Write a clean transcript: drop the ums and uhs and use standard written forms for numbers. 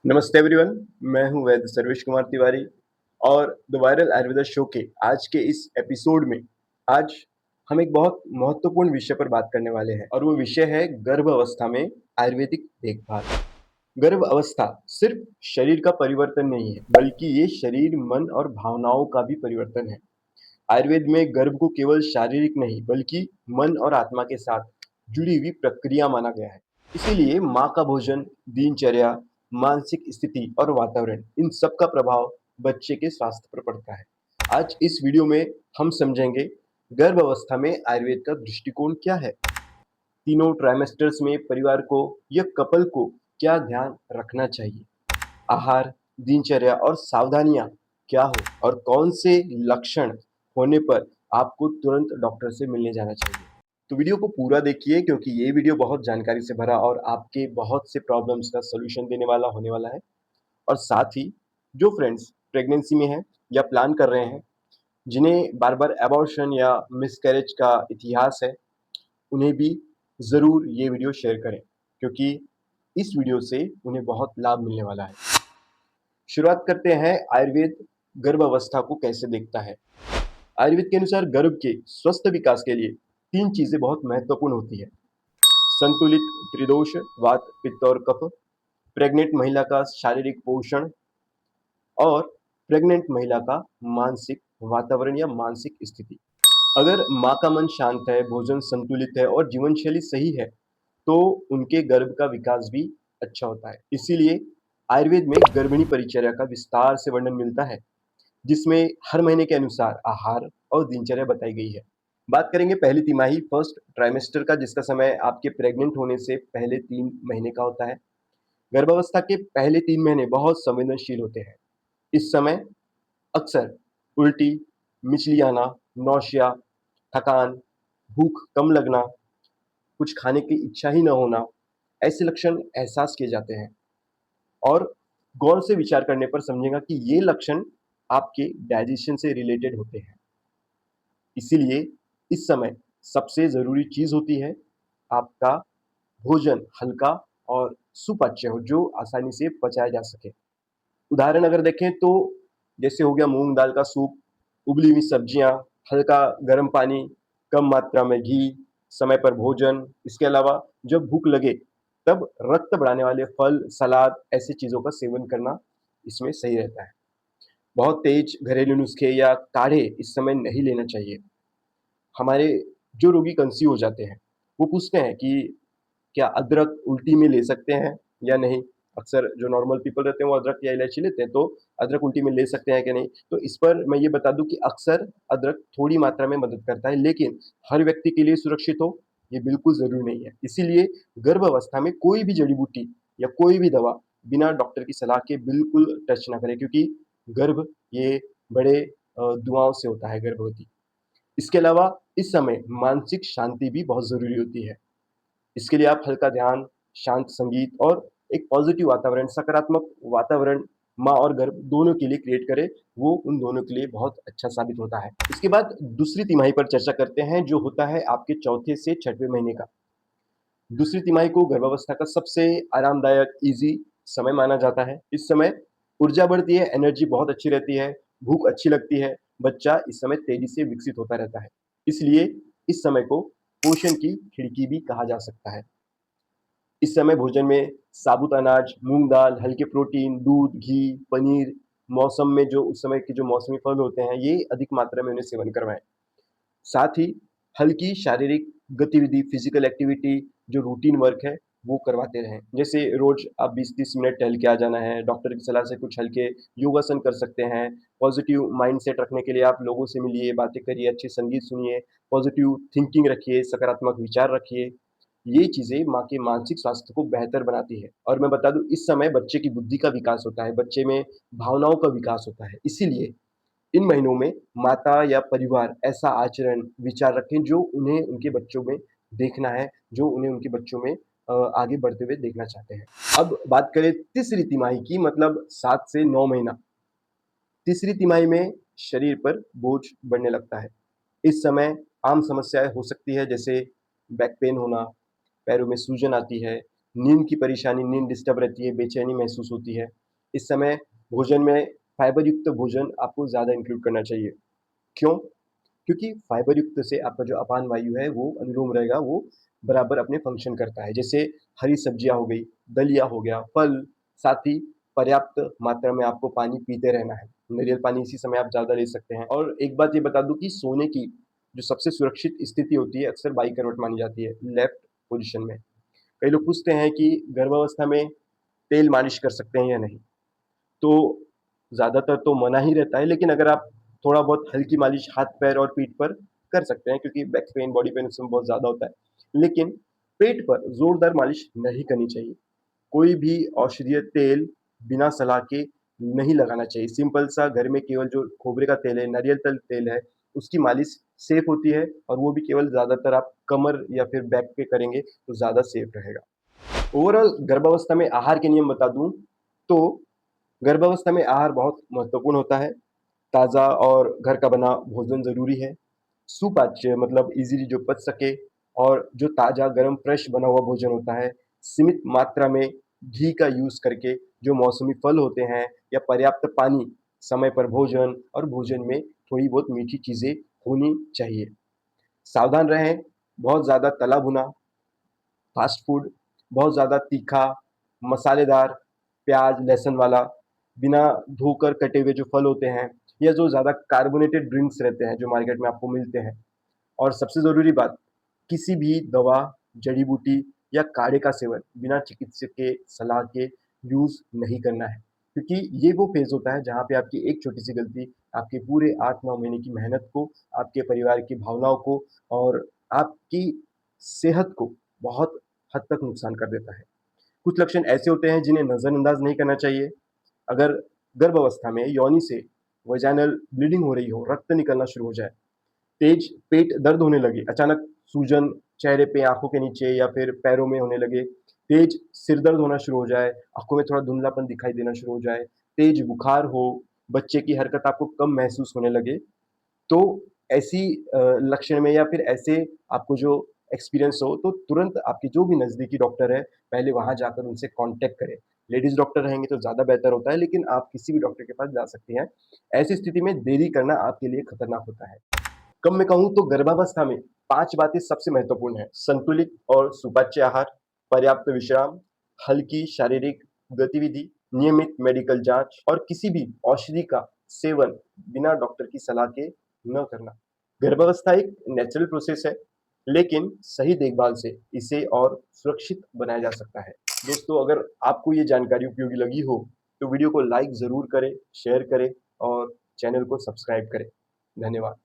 नमस्ते एवरीवन। मैं हूं वैद्य सर्वेश कुमार तिवारी और द वायरल आयुर्वेदा शो के आज के इस एपिसोड में आज हम एक बहुत महत्वपूर्ण विषय पर बात करने वाले हैं और वो विषय है गर्भ अवस्था में आयुर्वेदिक देखभाल। गर्भ अवस्था सिर्फ शरीर का परिवर्तन नहीं है, बल्कि ये शरीर, मन और भावनाओं का भी परिवर्तन है। आयुर्वेद में गर्भ को केवल शारीरिक नहीं, बल्कि मन और आत्मा के साथ जुड़ी हुई प्रक्रिया माना गया है। इसीलिए माँ का भोजन, दिनचर्या, मानसिक स्थिति और वातावरण, इन सब का प्रभाव बच्चे के स्वास्थ्य पर पड़ता है। आज इस वीडियो में हम समझेंगे गर्भ अवस्था में आयुर्वेद का दृष्टिकोण क्या है, तीनों ट्राइमेस्टर्स में परिवार को या कपल को क्या ध्यान रखना चाहिए, आहार, दिनचर्या और सावधानियां क्या हो और कौन से लक्षण होने पर आपको तुरंत डॉक्टर से मिलने जाना चाहिए। तो वीडियो को पूरा देखिए, क्योंकि ये वीडियो बहुत जानकारी से भरा और आपके बहुत से प्रॉब्लम्स का सॉल्यूशन देने वाला होने वाला है। और साथ ही जो फ्रेंड्स प्रेगनेंसी में हैं या प्लान कर रहे हैं, जिन्हें बार बार एबॉर्शन या मिसकैरेज का इतिहास है, उन्हें भी ज़रूर ये वीडियो शेयर करें, क्योंकि इस वीडियो से उन्हें बहुत लाभ मिलने वाला है। शुरुआत करते हैं, आयुर्वेद गर्भ अवस्था को कैसे देखता है। आयुर्वेद के अनुसार गर्भ के स्वस्थ विकास के लिए तीन चीजें बहुत महत्वपूर्ण होती है: संतुलित त्रिदोष, वात, पित्त और कफ, प्रेग्नेंट महिला का शारीरिक पोषण और प्रेग्नेंट महिला का मानसिक वातावरण या मानसिक स्थिति। अगर माँ का मन शांत है, भोजन संतुलित है और जीवन शैली सही है, तो उनके गर्भ का विकास भी अच्छा होता है। इसीलिए आयुर्वेद में गर्भिणी परिचर्या का विस्तार से वर्णन मिलता है, जिसमें हर महीने के अनुसार आहार और दिनचर्या बताई गई है। बात करेंगे पहली तिमाही, फर्स्ट ट्राइमेस्टर का, जिसका समय आपके प्रेग्नेंट होने से पहले 3 महीने का होता है। गर्भावस्था के पहले 3 महीने बहुत संवेदनशील होते हैं। इस समय अक्सर उल्टी, मिचली आना, नौशिया, थकान, भूख कम लगना, कुछ खाने की इच्छा ही न होना, ऐसे लक्षण एहसास किए जाते हैं। और गौर से विचार करने पर समझेगा कि ये लक्षण आपके डाइजेशन से रिलेटेड होते हैं। इसीलिए इस समय सबसे ज़रूरी चीज़ होती है आपका भोजन हल्का और सुपाच्य हो, जो आसानी से पचाया जा सके। उदाहरण अगर देखें तो जैसे हो गया मूँग दाल का सूप, उबली हुई सब्जियाँ, हल्का गर्म पानी, कम मात्रा में घी, समय पर भोजन। इसके अलावा जब भूख लगे तब रक्त बढ़ाने वाले फल, सलाद, ऐसी चीज़ों का सेवन करना इसमें सही रहता है। बहुत तेज घरेलू नुस्खे या काढ़े इस समय नहीं लेना चाहिए। हमारे जो रोगी कंसीव हो जाते हैं, वो पूछते हैं कि क्या अदरक उल्टी में ले सकते हैं या नहीं? अक्सर जो नॉर्मल पीपल रहते हैं वो अदरक या इलायची लेते हैं, तो अदरक उल्टी में ले सकते हैं कि नहीं? तो इस पर मैं ये बता दूँ कि अक्सर अदरक थोड़ी मात्रा में मदद करता है, लेकिन हर व्यक्ति के लिए सुरक्षित हो, ये बिल्कुल ज़रूरी नहीं है। इसीलिए गर्भ अवस्था में कोई भी जड़ी-बूटी या कोई भी दवा बिना डॉक्टर की सलाह के बिल्कुल टच ना करें, क्योंकि गर्भ ये बड़े दुआओं से होता है गर्भवती। इसके अलावा इस समय मानसिक शांति भी बहुत ज़रूरी होती है। इसके लिए आप हल्का ध्यान, शांत संगीत और एक पॉजिटिव वातावरण, सकारात्मक वातावरण माँ और गर्भ दोनों के लिए क्रिएट करें, वो उन दोनों के लिए बहुत अच्छा साबित होता है। इसके बाद दूसरी तिमाही पर चर्चा करते हैं, जो होता है आपके चौथे से छठवें महीने का। दूसरी तिमाही को गर्भावस्था का सबसे आरामदायक, ईज़ी समय माना जाता है। इस समय ऊर्जा बढ़ती है, एनर्जी बहुत अच्छी रहती है, भूख अच्छी लगती है, बच्चा इस समय तेज़ी से विकसित होता रहता है। इसलिए इस समय को पोषण की खिड़की भी कहा जा सकता है। इस समय भोजन में साबुत अनाज, मूँग दाल, हल्के प्रोटीन, दूध, घी, पनीर, मौसम में जो उस समय के जो मौसमी फल होते हैं, ये अधिक मात्रा में उन्हें सेवन करवाएँ। साथ ही हल्की शारीरिक गतिविधि, फिजिकल एक्टिविटी, जो रूटीन वर्क है, वो करवाते रहें। जैसे रोज़ आप 20-30 मिनट टहल के आ जाना है, डॉक्टर की सलाह से कुछ हल्के योगासन कर सकते हैं। पॉज़िटिव माइंडसेट रखने के लिए आप लोगों से मिलिए, बातें करिए, अच्छे संगीत सुनिए, पॉज़िटिव थिंकिंग रखिए, सकारात्मक विचार रखिए। ये चीज़ें माँ के मानसिक स्वास्थ्य को बेहतर बनाती है। और मैं बता दूँ, इस समय बच्चे की बुद्धि का विकास होता है, बच्चे में भावनाओं का विकास होता है। इसीलिए इन महीनों में माता या परिवार ऐसा आचरण, विचार रखें जो उन्हें उनके बच्चों में देखना है, जो उन्हें उनके बच्चों में आगे बढ़ते हुए देखना चाहते हैं। अब बात करें तीसरी तिमाही की, मतलब 7 से 9 महीना। तीसरी तिमाही में शरीर पर बोझ बढ़ने लगता है। इस समय आम समस्याएँ हो सकती है, जैसे बैक पेन होना, पैरों में सूजन आती है, नींद की परेशानी, नींद डिस्टर्ब रहती है, बेचैनी महसूस होती है, इस समय भोजन में फाइबर युक्त भोजन आपको ज़्यादा इंक्लूड करना चाहिए। क्यों? क्योंकि फाइबर युक्त से आपका जो अपान वायु है वो अनुलोम रहेगा, वो बराबर अपने फंक्शन करता है। जैसे हरी सब्जियाँ हो गई, दलिया हो गया, फल, साथ ही पर्याप्त मात्रा में आपको पानी पीते रहना है। नारियल पानी इसी समय आप ज़्यादा ले सकते हैं। और एक बात ये बता दूँ कि सोने की जो सबसे सुरक्षित स्थिति होती है, अक्सर बाई करवट मानी जाती है, लेफ्ट पोज़ीशन में। कई लोग पूछते हैं कि गर्भावस्था में तेल मालिश कर सकते हैं या नहीं? तो ज़्यादातर तो मना ही रहता है, लेकिन अगर आप थोड़ा बहुत हल्की मालिश हाथ-पैर और पीठ पर कर सकते हैं, क्योंकि बैक पेन, बॉडी पेन उस समय बहुत ज़्यादा होता है। लेकिन पेट पर ज़ोरदार मालिश नहीं करनी चाहिए। कोई भी औषधीय तेल बिना सलाह के नहीं लगाना चाहिए। सिंपल सा घर में केवल जो खोपरे का तेल है, नारियल तेल है, उसकी मालिश सेफ होती है, और वो भी केवल ज़्यादातर आप कमर या फिर बैक पे करेंगे तो ज़्यादा सेफ रहेगा। ओवरऑल गर्भावस्था में आहार के नियम बता दूँ तो गर्भावस्था में आहार बहुत महत्वपूर्ण होता है। ताज़ा और घर का बना भोजन ज़रूरी है। सुपाच्य मतलब ईज़िली जो पच सके, और जो ताज़ा गरम फ्रेश बना हुआ भोजन होता है, सीमित मात्रा में घी का यूज़ करके, जो मौसमी फल होते हैं, या पर्याप्त पानी, समय पर भोजन, और भोजन में थोड़ी बहुत मीठी चीज़ें होनी चाहिए। सावधान रहें, बहुत ज़्यादा तला भुना, फास्ट फूड, बहुत ज़्यादा तीखा, मसालेदार, प्याज़, लहसुन वाला, बिना धोकर कटे हुए जो फल होते हैं, या जो ज़्यादा कार्बोनेटेड ड्रिंक्स रहते हैं, जो मार्केट में आपको मिलते हैं। और सबसे ज़रूरी बात, किसी भी दवा, जड़ी-बूटी या काढ़े का सेवन बिना चिकित्सक के सलाह के यूज़ नहीं करना है। क्योंकि ये वो फ़ेज़ होता है जहाँ पे आपकी एक छोटी-सी गलती आपके पूरे 8-9 महीने की मेहनत को, आपके परिवार की भावनाओं को, और आपकी सेहत को बहुत हद तक नुकसान कर देता है। कुछ लक्षण ऐसे होते हैं जिन्हें नज़रअंदाज नहीं करना चाहिए। अगर गर्भावस्था में योनि से वजाइनल ब्लीडिंग हो रही हो, रक्त निकलना शुरू हो जाए, तेज पेट दर्द होने लगे, अचानक सूजन चेहरे पे, आँखों के नीचे या फिर पैरों में होने लगे, तेज सिर दर्द होना शुरू हो जाए, आँखों में थोड़ा धुंधलापन दिखाई देना शुरू हो जाए, तेज बुखार हो, बच्चे की हरकत आपको कम महसूस होने लगे, तो ऐसी लक्षण में, या फिर ऐसे आपको जो एक्सपीरियंस हो, तो तुरंत आपके जो भी नज़दीकी डॉक्टर है, पहले वहाँ जाकर उनसे कॉन्टैक्ट करें। लेडीज़ डॉक्टर रहेंगे तो ज़्यादा बेहतर होता है, लेकिन आप किसी भी डॉक्टर के पास जा सकती हैं। ऐसी स्थिति में देरी करना आपके लिए खतरनाक होता है। कब मैं कहूँ तो गर्भावस्था में 5 बातें सबसे महत्वपूर्ण हैं। संतुलित और सुपाच्य आहार, पर्याप्त विश्राम, हल्की शारीरिक गतिविधि, नियमित मेडिकल जाँच, और किसी भी औषधि का सेवन बिना डॉक्टर की सलाह के न करना। गर्भावस्था एक नेचुरल प्रोसेस है, लेकिन सही देखभाल से इसे और सुरक्षित बनाया जा सकता है। दोस्तों, अगर आपको ये जानकारी उपयोगी लगी हो, तो वीडियो को लाइक ज़रूर करें, शेयर करें, और चैनल को सब्सक्राइब करें। धन्यवाद।